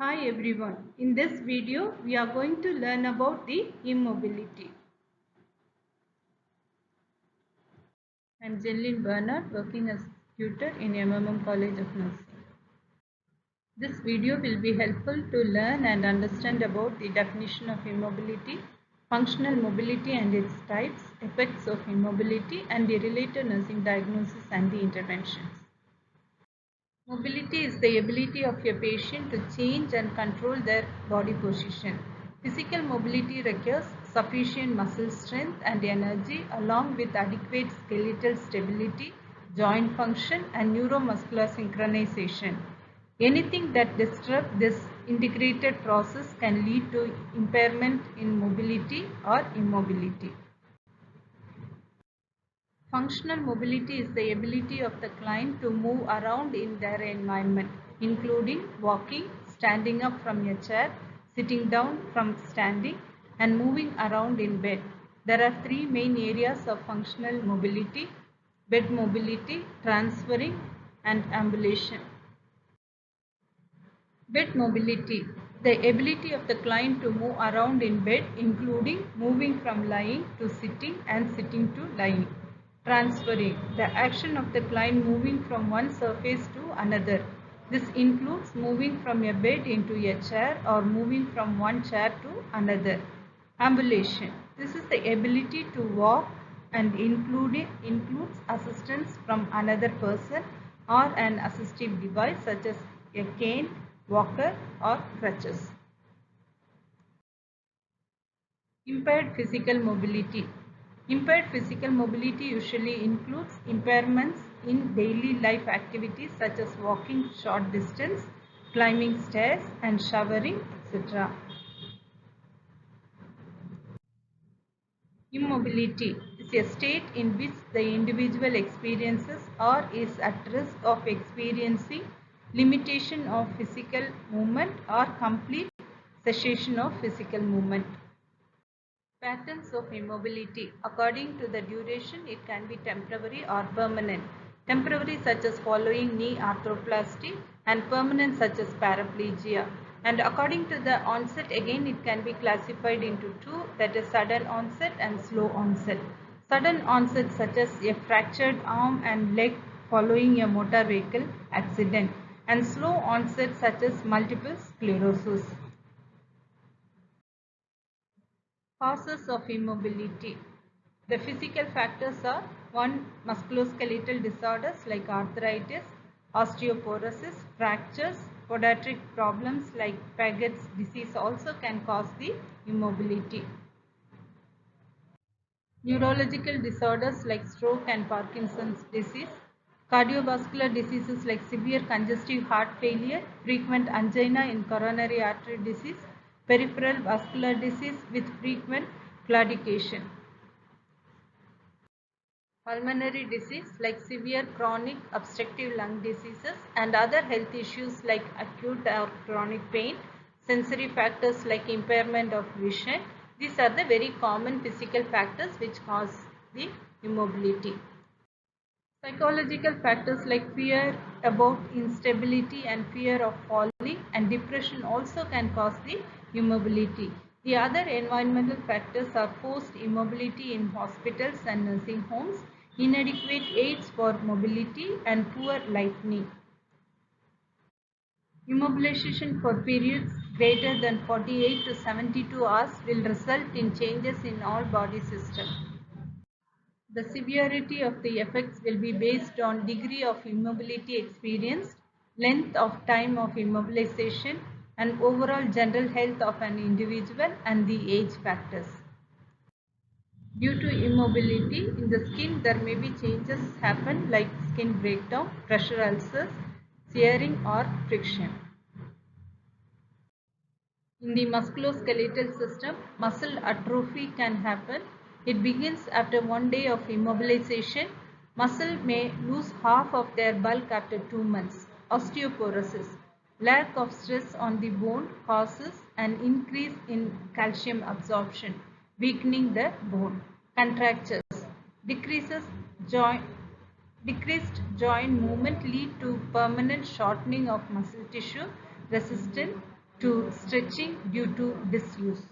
Hi everyone. In this video, we are going to learn about the immobility. I am Jenlyn Bernard, working as tutor in College of Nursing. This video will be helpful to learn and understand about the definition of immobility, functional mobility and its types, effects of immobility, and the related nursing diagnosis and the interventions. Mobility is the ability of a patient to change and control their body position. Physical mobility requires sufficient muscle strength and energy along with adequate skeletal stability, joint function and neuromuscular synchronization. Anything that disrupts this integrated process can lead to impairment in mobility or immobility. Functional mobility is the ability of the client to move around in their environment, including walking, standing up from a chair, sitting down from standing, and moving around in bed. There are three main areas of functional mobility: bed mobility, transferring, and ambulation. Bed mobility, the ability of the client to move around in bed, including moving from lying to sitting and sitting to lying. Transferring, the action of the client moving from one surface to another. This includes moving from a bed into a chair or moving from one chair to another. Ambulation, this is the ability to walk and includes assistance from another person or an assistive device such as a cane, walker or crutches. Impaired physical mobility. Impaired physical mobility usually includes impairments in daily life activities such as walking short distance, climbing stairs and showering, etc. Immobility is a state in which the individual experiences or is at risk of experiencing limitation of physical movement or complete cessation of physical movement. Patterns of immobility. According to the duration, it can be temporary or permanent. Temporary such as following knee arthroplasty and permanent such as paraplegia. And according to the onset, again it can be classified into two, that is sudden onset and slow onset. Sudden onset such as a fractured arm and leg following a motor vehicle accident, and slow onset such as multiple sclerosis. Causes of immobility. The physical factors are: 1. Musculoskeletal disorders like arthritis, osteoporosis, fractures, podiatric problems like Paget's disease also can cause the immobility. Neurological disorders like stroke and Parkinson's disease, cardiovascular diseases like severe congestive heart failure, frequent angina in coronary artery disease, peripheral vascular disease with frequent claudication. Pulmonary disease like severe chronic obstructive lung diseases and other health issues like acute or chronic pain, sensory factors like impairment of vision. These are the very common physical factors which cause the immobility. Psychological factors like fear about instability and fear of falling and depression also can cause the immobility. The other environmental factors are forced immobility in hospitals and nursing homes, inadequate aids for mobility and poor lighting. Immobilization for periods greater than 48 to 72 hours will result in changes in all body systems. The severity of the effects will be based on degree of immobility experienced, length of time of immobilization, and overall general health of an individual and the age factors. Due to immobility in the skin, there may be changes happen like skin breakdown, pressure ulcers, searing or friction. In the musculoskeletal system, muscle atrophy can happen. It begins after 1 day of immobilization. Muscle may lose half of their bulk after 2 months. Osteoporosis. Lack of stress on the bone causes an increase in calcium absorption, weakening the bone. Contractures. Decreases joint Decreased joint movement lead to permanent shortening of muscle tissue. Resistance to stretching due to disuse.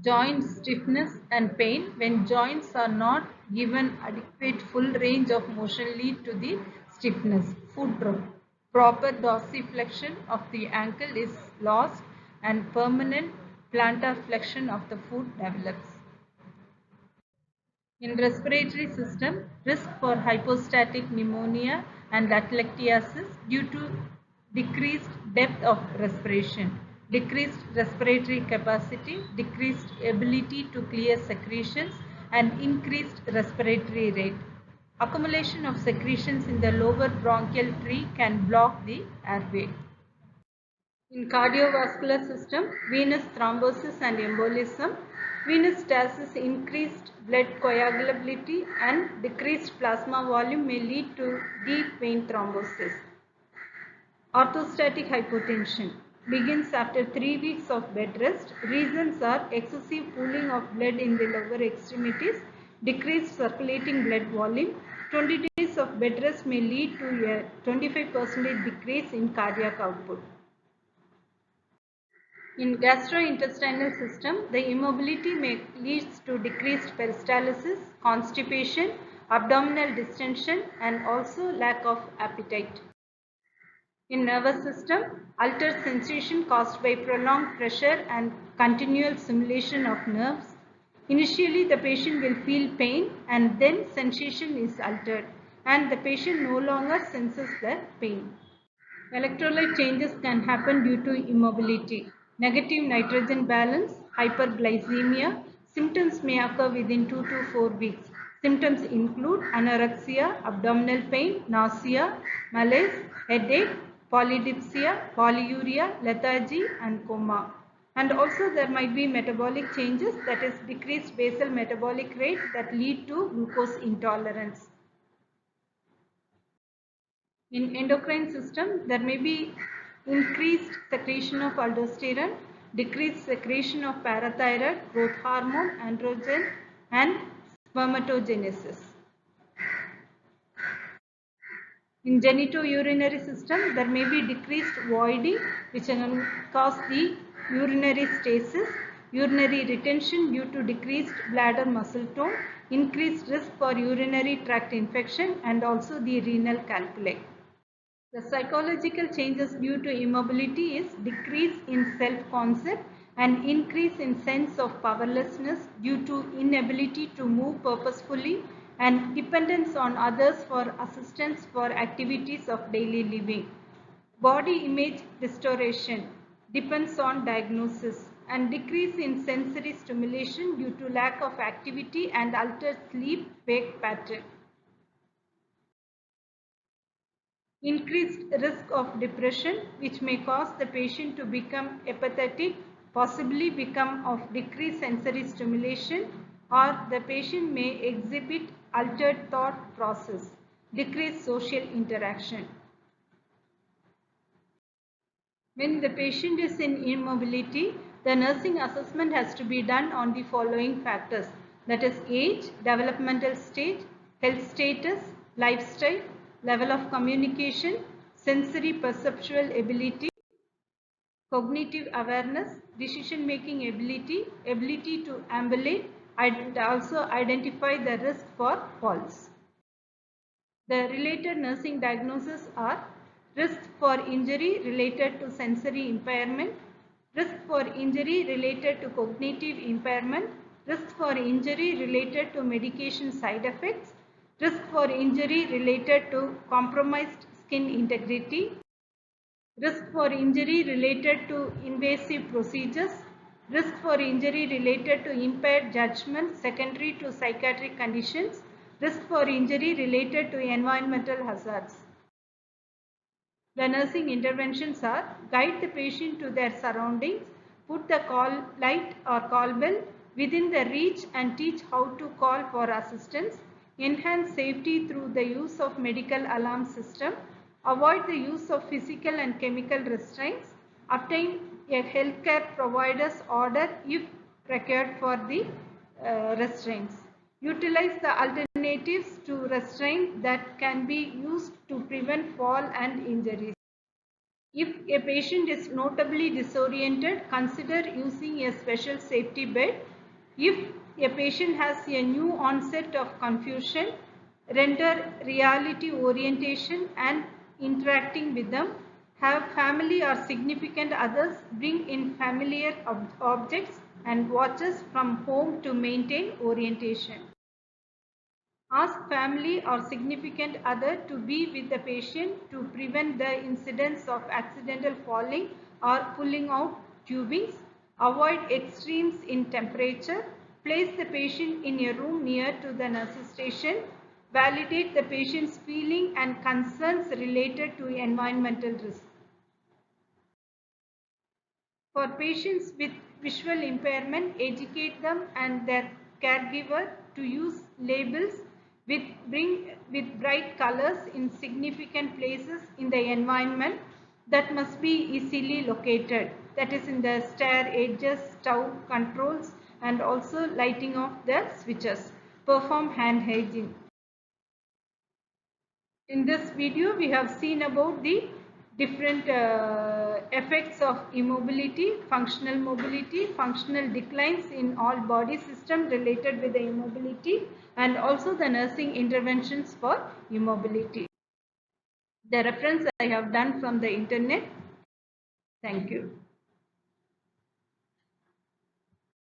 Joint stiffness and pain when joints are not given adequate full range of motion lead to the stiffness. Foot drop. Proper dorsiflexion of the ankle is lost and permanent plantar flexion of the foot develops. In respiratory system, risk for hypostatic pneumonia and atelectasis due to decreased depth of respiration, decreased respiratory capacity, decreased ability to clear secretions, and increased respiratory rate. Accumulation of secretions in the lower bronchial tree can block the airway. In cardiovascular system, venous thrombosis and embolism, venous stasis, increased blood coagulability and decreased plasma volume may lead to deep vein thrombosis. Orthostatic hypotension begins after 3 weeks of bed rest. Reasons are excessive pooling of blood in the lower extremities, decreased circulating blood volume. 20 days of bed rest may lead to a 25% decrease in cardiac output. In gastrointestinal system, the immobility leads to decreased peristalsis, constipation, abdominal distension, and also lack of appetite. In nervous system, altered sensation caused by prolonged pressure and continual stimulation of nerves. Initially, the patient will feel pain and then sensation is altered and the patient no longer senses the pain. Electrolyte changes can happen due to immobility. Negative nitrogen balance, hyperglycemia. Symptoms may occur within 2 to 4 weeks. Symptoms include anorexia, abdominal pain, nausea, malaise, headache, polydipsia, polyuria, lethargy, and coma. And also there might be metabolic changes, that is decreased basal metabolic rate that lead to glucose intolerance. In endocrine system, there may be increased secretion of aldosterone, decreased secretion of parathyroid, growth hormone, androgen, and spermatogenesis. In genitourinary system, there may be decreased voiding, which can cause the urinary stasis, urinary retention due to decreased bladder muscle tone, increased risk for urinary tract infection, and also the renal calculi. The psychological changes due to immobility is decrease in self-concept and increase in sense of powerlessness due to inability to move purposefully and dependence on others for assistance for activities of daily living. Body image distortion depends on diagnosis and decrease in sensory stimulation due to lack of activity and altered sleep-wake pattern. Increased risk of depression, which may cause the patient to become apathetic, possibly become of decreased sensory stimulation, or the patient may exhibit altered thought process, decreased social interaction. When the patient is in immobility, the nursing assessment has to be done on the following factors, that is age, developmental stage, health status, lifestyle, level of communication, sensory perceptual ability, cognitive awareness, decision making ability, ability to ambulate, and also identify the risk for falls. The related nursing diagnoses are risk for injury related to sensory impairment, risk for injury related to cognitive impairment, risk for injury related to medication side effects, risk for injury related to compromised skin integrity, risk for injury related to invasive procedures, risk for injury related to impaired judgment secondary to psychiatric conditions, risk for injury related to environmental hazards. The nursing interventions are guide the patient to their surroundings, put the call light or call bell within the reach and teach how to call for assistance, enhance safety through the use of medical alarm system, avoid the use of physical and chemical restraints, obtain a healthcare provider's order if required for the restraints. Utilize the alternatives to restraint that can be used to prevent fall and injuries. If a patient is notably disoriented, consider using a special safety bed. If a patient has a new onset of confusion, render reality orientation and interacting with them. Have family or significant others bring in familiar objects and watches from home to maintain orientation. Ask family or significant other to be with the patient to prevent the incidence of accidental falling or pulling out tubings. Avoid extremes in temperature. Place the patient in a room near to the nurse station. Validate the patient's feeling and concerns related to environmental risk. For patients with visual impairment, educate them and their caregiver to use labels with bright colors in significant places in the environment that must be easily located. That is in the stair edges, stove controls, and also lighting of the switches. Perform hand hygiene. In this video, we have seen about the different effects of immobility, functional declines in all body system related with the immobility, and also the nursing interventions for immobility. The reference I have done from the internet. Thank you.